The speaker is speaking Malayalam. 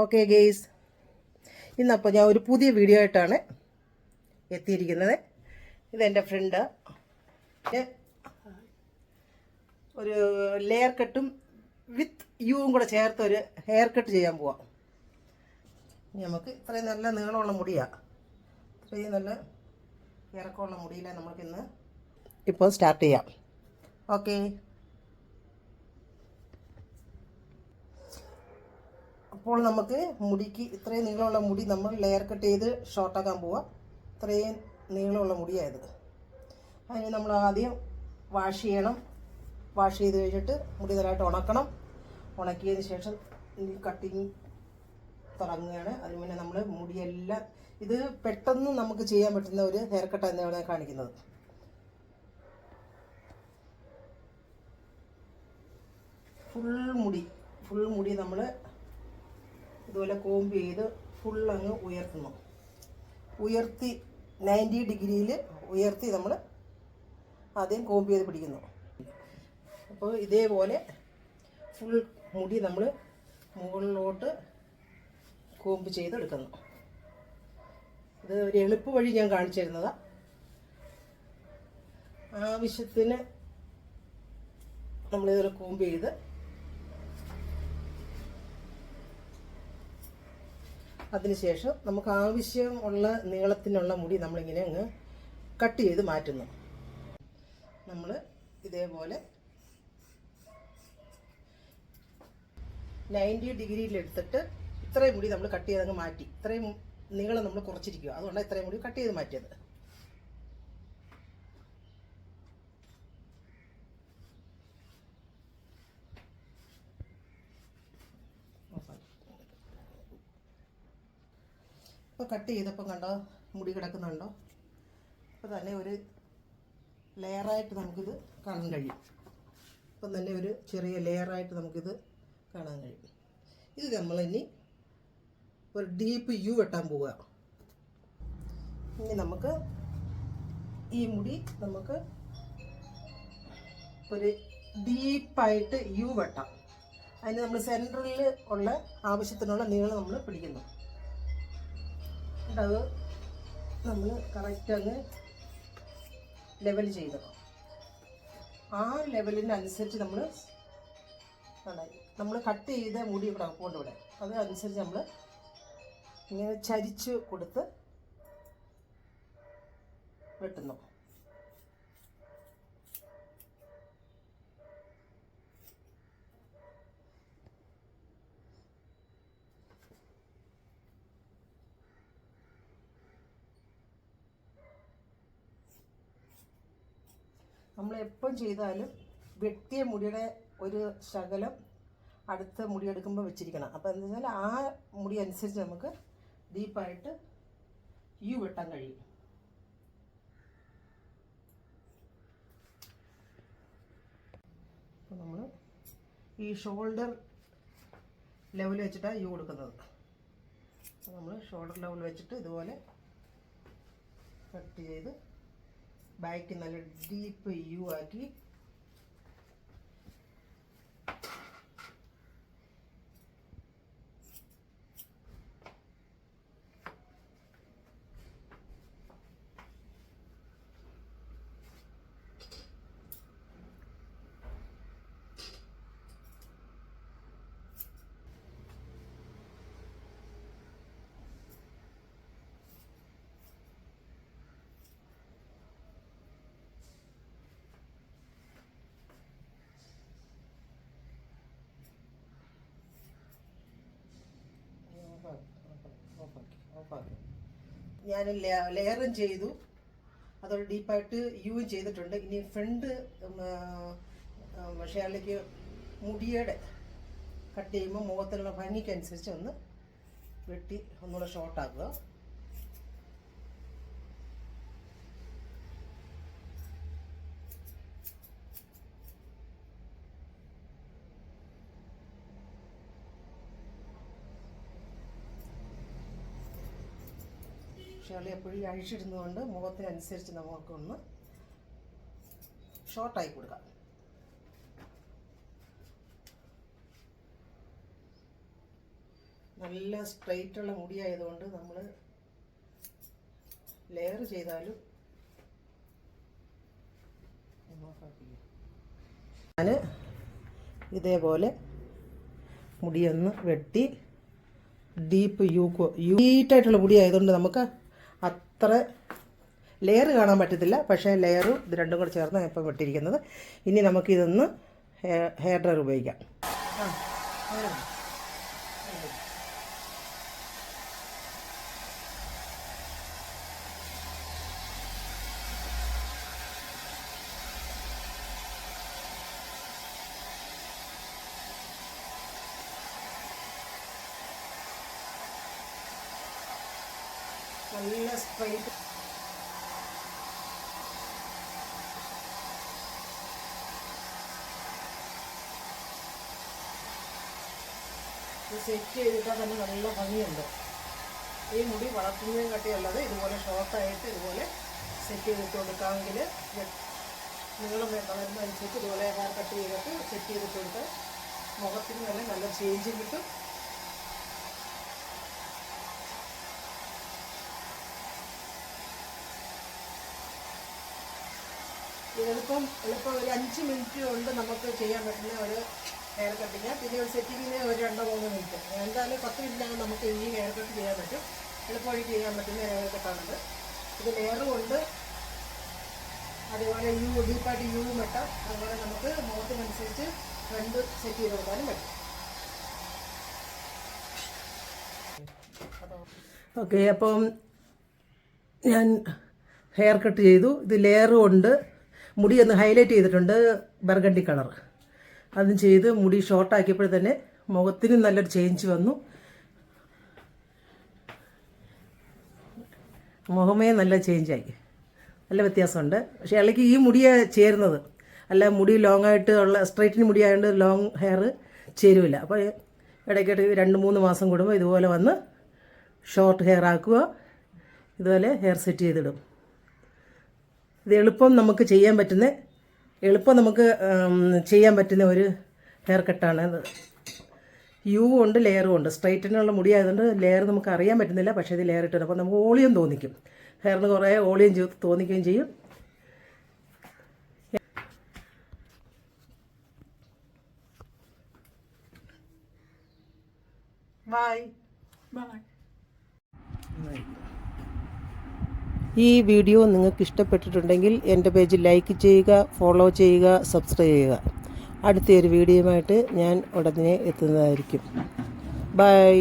ഓക്കെ ഗെയ്സ്, ഇന്നപ്പോൾ ഞാൻ ഒരു പുതിയ വീഡിയോ ആയിട്ടാണ് എത്തിയിരിക്കുന്നത്. ഇതെൻ്റെ ഫ്രണ്ട് ഒരു ലെയർ കട്ടും വിത്ത് യുവും കൂടെ ചേർത്ത് ഒരു ഹെയർ കട്ട് ചെയ്യാൻ പോവാം. നമുക്ക് ഇത്രയും നല്ല നീളമുള്ള മുടിയാണ്, ഇത്രയും നല്ല ഇറക്കമുള്ള മുടിയിലെ നമുക്കിന്ന് ഇപ്പോൾ സ്റ്റാർട്ട് ചെയ്യാം. ഓക്കെ, അപ്പോൾ നമുക്ക് മുടിക്ക് ഇത്രയും നീളമുള്ള മുടി നമ്മൾ ലെയർ കട്ട് ചെയ്ത് ഷോർട്ടാക്കാൻ പോവാം. ഇത്രയും നീളമുള്ള മുടിയായത്. അതിന് നമ്മൾ ആദ്യം വാഷ് ചെയ്യണം. വാഷ് ചെയ്ത് കഴിഞ്ഞിട്ട് മുടി നല്ലതായിട്ട് ഉണക്കണം. ഉണക്കിയതിന് ശേഷം കട്ടിങ് തുടങ്ങുകയാണ്. അതിന് മുന്നേ നമ്മൾ മുടിയെല്ലാം ഇത് പെട്ടെന്ന് നമുക്ക് ചെയ്യാൻ പറ്റുന്ന ഒരു ഹെയർ കട്ട് തന്നെയാണ് കാണിക്കുന്നത്. ഫുൾ മുടി നമ്മൾ ഇതുപോലെ കോമ്പ് ചെയ്ത് ഫുൾ അങ്ങ് ഉയർത്തുന്നു. ഉയർത്തി 90 ഡിഗ്രിയിൽ ഉയർത്തി നമ്മൾ ആദ്യം കോമ്പ് ചെയ്ത് പിടിക്കുന്നു. അപ്പോൾ ഇതേപോലെ ഫുൾ മുടി നമ്മൾ മുകളിലോട്ട് കോമ്പ് ചെയ്തെടുക്കുന്നു. ഇത് ഒരു എളുപ്പ വഴി ഞാൻ കാണിച്ചു തരുന്നതാണ്. ആവശ്യത്തിന് നമ്മളിതുപോലെ കോമ്പ് ചെയ്ത് അതിനുശേഷം നമുക്ക് ആവശ്യമുള്ള നീളത്തിനുള്ള മുടി നമ്മളിങ്ങനെ അങ്ങ് കട്ട് ചെയ്ത് മാറ്റുന്നു. നമ്മൾ ഇതേപോലെ 90 ഡിഗ്രിയിലെടുത്തിട്ട് ഇത്രയും മുടി നമ്മൾ കട്ട് ചെയ്തങ്ങ് മാറ്റി. ഇത്രയും നീളം നമ്മൾ കുറച്ചിരിക്കുക, അതുകൊണ്ടാണ് ഇത്രയും മുടി കട്ട് ചെയ്ത് മാറ്റിയത്. ഇപ്പോൾ കട്ട് ചെയ്തപ്പോൾ കണ്ടോ മുടി കിടക്കുന്നുണ്ടോ? അപ്പോൾ തന്നെ ഒരു ലെയറായിട്ട് നമുക്കിത് കാണാൻ കഴിയും. ഇപ്പം തന്നെ ഒരു ചെറിയ ലെയറായിട്ട് നമുക്കിത് കാണാൻ കഴിയും. ഇത് നമ്മളിനി ഒരു ഡീപ്പ് യു വെട്ടാൻ പോവുക. ഇനി നമുക്ക് ഈ മുടി നമുക്ക് ഒരു ഡീപ്പായിട്ട് യു വെട്ടാം. അതിന് നമ്മൾ സെൻറ്ററിൽ ഉള്ള ആവശ്യത്തിനുള്ള നീളം നമ്മൾ പിടിക്കുന്നു. അത് നമ്മൾ കറക്റ്റ് അങ്ങ് ലെവൽ ചെയ്തു. ആ ലെവലിനനുസരിച്ച് നമ്മൾ കട്ട് ചെയ്ത മുടി ഇവിടെ കൊണ്ട് ഇവിടെ അതനുസരിച്ച് നമ്മൾ ഇങ്ങനെ ചരിച്ച് കൊടുത്ത് വെട്ടുന്നു. നമ്മൾ എപ്പം ചെയ്താലും വെട്ടിയ മുടിയുടെ ഒരു ശകലം അടുത്ത മുടി എടുക്കുമ്പോൾ വെച്ചിരിക്കണം. അപ്പോൾ എന്താ വെച്ചാൽ ആ മുടി അനുസരിച്ച് നമുക്ക് ഡീപ്പായിട്ട് യു വെട്ടാൻ കഴിയും. അപ്പോൾ നമ്മൾ ഈ ഷോൾഡർ ലെവൽ വെച്ചിട്ടാണ് യു കൊടുക്കുന്നത്. അപ്പോൾ നമ്മൾ ഷോൾഡർ ലെവൽ വെച്ചിട്ട് ഇതുപോലെ കട്ട് ചെയ്ത് ബാക്ക് നല്ല ഡീപ്പ് യു ആക്കി ഞാൻ ലെയറും ചെയ്തു, അതോടെ ഡീപ്പായിട്ട് യുവും ചെയ്തിട്ടുണ്ട്. ഇനി ഫ്രണ്ട് ഷേളിലേക്ക് മുടിയുടെ കട്ട് ചെയ്യുമ്പോൾ മുഖത്തിലുള്ള ഭംഗിക്കനുസരിച്ച് ഒന്ന് വെട്ടി ഒന്നുകൂടെ ഷോർട്ടാക്കുക. ഷേളി എപ്പോഴും അഴിച്ചിടുന്നതുകൊണ്ട് മുഖത്തിനനുസരിച്ച് നമുക്കൊന്ന് ഷോർട്ടായി കൊടുക്കാം. നല്ല സ്ട്രെയിറ്റുള്ള മുടിയായതുകൊണ്ട് നമ്മൾ ലെയർ ചെയ്താലും ഞാൻ ഇതേപോലെ മുടിയൊന്ന് വെട്ടി ഡീപ്പായിട്ടുള്ള മുടി ആയതുകൊണ്ട് നമുക്ക് അത്ര ലെയർ കാണാൻ പറ്റത്തില്ല. പക്ഷേ ലെയറും ഇത് രണ്ടും കൂടെ ചേർന്ന് ഇപ്പം വെട്ടിയിരിക്കുന്നത്. ഇനി നമുക്കിതൊന്ന് ഹെയർ ഡ്രയർ ഉപയോഗിക്കാം. നല്ല സ്ട്രൈറ്റ് സെറ്റ് ചെയ്തിട്ടാൽ തന്നെ നല്ല ഭംഗിയുണ്ട്. ഈ മുടി വളർത്തുന്നതിനും കട്ടിയല്ലാതെ ഇതുപോലെ ഷോർട്ടായിട്ട് ഇതുപോലെ സെറ്റ് ചെയ്തിട്ട് കൊടുക്കാമെങ്കിൽ നീളം വരുന്നതനുസരിച്ച് ഇതുപോലെ ഹെയർ കട്ട് ചെയ്തിട്ട് സെറ്റ് ചെയ്തിട്ട് കൊടുത്താൽ മുഖത്തിന് തന്നെ നല്ല ചേഞ്ചും കിട്ടും. എളുപ്പം ഒരു 5 മിനിറ്റ് കൊണ്ട് നമുക്ക് ചെയ്യാൻ പറ്റുന്ന ഒരു ഹെയർ കട്ടിങ്. പിന്നെ ഒരു സെറ്റിങ്ങിന് ഒരു 2-3 മിനിറ്റ്, എന്തായാലും 10 മിനിറ്റിനകം നമുക്ക് ഈ ഹെയർ കട്ട് ചെയ്യാൻ പറ്റും. എളുപ്പമായി ചെയ്യാൻ പറ്റുന്ന ഹെയർ കട്ടാണിത്. ഇത് ലെയറും ഉണ്ട്, അതേപോലെ ഡീപ്പായിട്ട് യൂവും വെട്ടാം. അതുപോലെ നമുക്ക് മുഖത്തിനനുസരിച്ച് ഫ്രണ്ട് സെറ്റ് ചെയ്ത് കൊടുക്കാനും പറ്റും. ഓക്കെ, അപ്പം ഞാൻ ഹെയർ കട്ട് ചെയ്തു. ഇത് ലെയറും ഉണ്ട്, മുടി ഒന്ന് ഹൈലൈറ്റ് ചെയ്തിട്ടുണ്ട് ബർഗണ്ടി കളർ. അതും ചെയ്ത് മുടി ഷോർട്ടാക്കിയപ്പോൾ തന്നെ മുഖത്തിന് നല്ലൊരു ചേഞ്ച് വന്നു. മുഖമേ നല്ല ചേഞ്ചായി, നല്ല വ്യത്യാസമുണ്ട്. പക്ഷേ ഇളക്ക് ഈ മുടിയാണ് ചേരുന്നത്, അല്ല മുടി ലോങ് ആയിട്ട് ഉള്ള സ്ട്രൈറ്റിന് മുടിയായതുകൊണ്ട് ലോങ് ഹെയർ ചേരുമില്ല. അപ്പോൾ ഇടയ്ക്കിടയ്ക്ക് 2-3 മാസം കൂടുമ്പോൾ ഇതുപോലെ വന്ന് ഷോർട്ട് ഹെയർ ആക്കുക, ഇതുപോലെ ഹെയർ സെറ്റ് ചെയ്തിടും. ഇത് എളുപ്പം നമുക്ക് ചെയ്യാൻ പറ്റുന്ന ഒരു ഹെയർ കട്ടാണ്. യു ഉണ്ട്, ലെയറും ഉണ്ട്. സ്ട്രൈറ്റിനുള്ള മുടി ആയതുകൊണ്ട് ലെയർ നമുക്ക് അറിയാൻ പറ്റുന്നില്ല, പക്ഷേ ഇത് ലെയർ ഇട്ടുണ്ട്. അപ്പോൾ നമുക്ക് ഓളിയം തോന്നിക്കും, ഹെയറിന് കുറേ ഓളിയം തോന്നിക്കുകയും ചെയ്യും. Bye bye. ഈ വീഡിയോ നിങ്ങൾക്ക് ഇഷ്ടപ്പെട്ടിട്ടുണ്ടെങ്കിൽ എൻ്റെ പേജ് ലൈക്ക് ചെയ്യുക, ഫോളോ ചെയ്യുക, സബ്സ്ക്രൈബ് ചെയ്യുക. അടുത്തൊരു വീഡിയോയുമായിട്ട് ഞാൻ ഉടനെ എത്തുന്നതായിരിക്കും. ബൈ.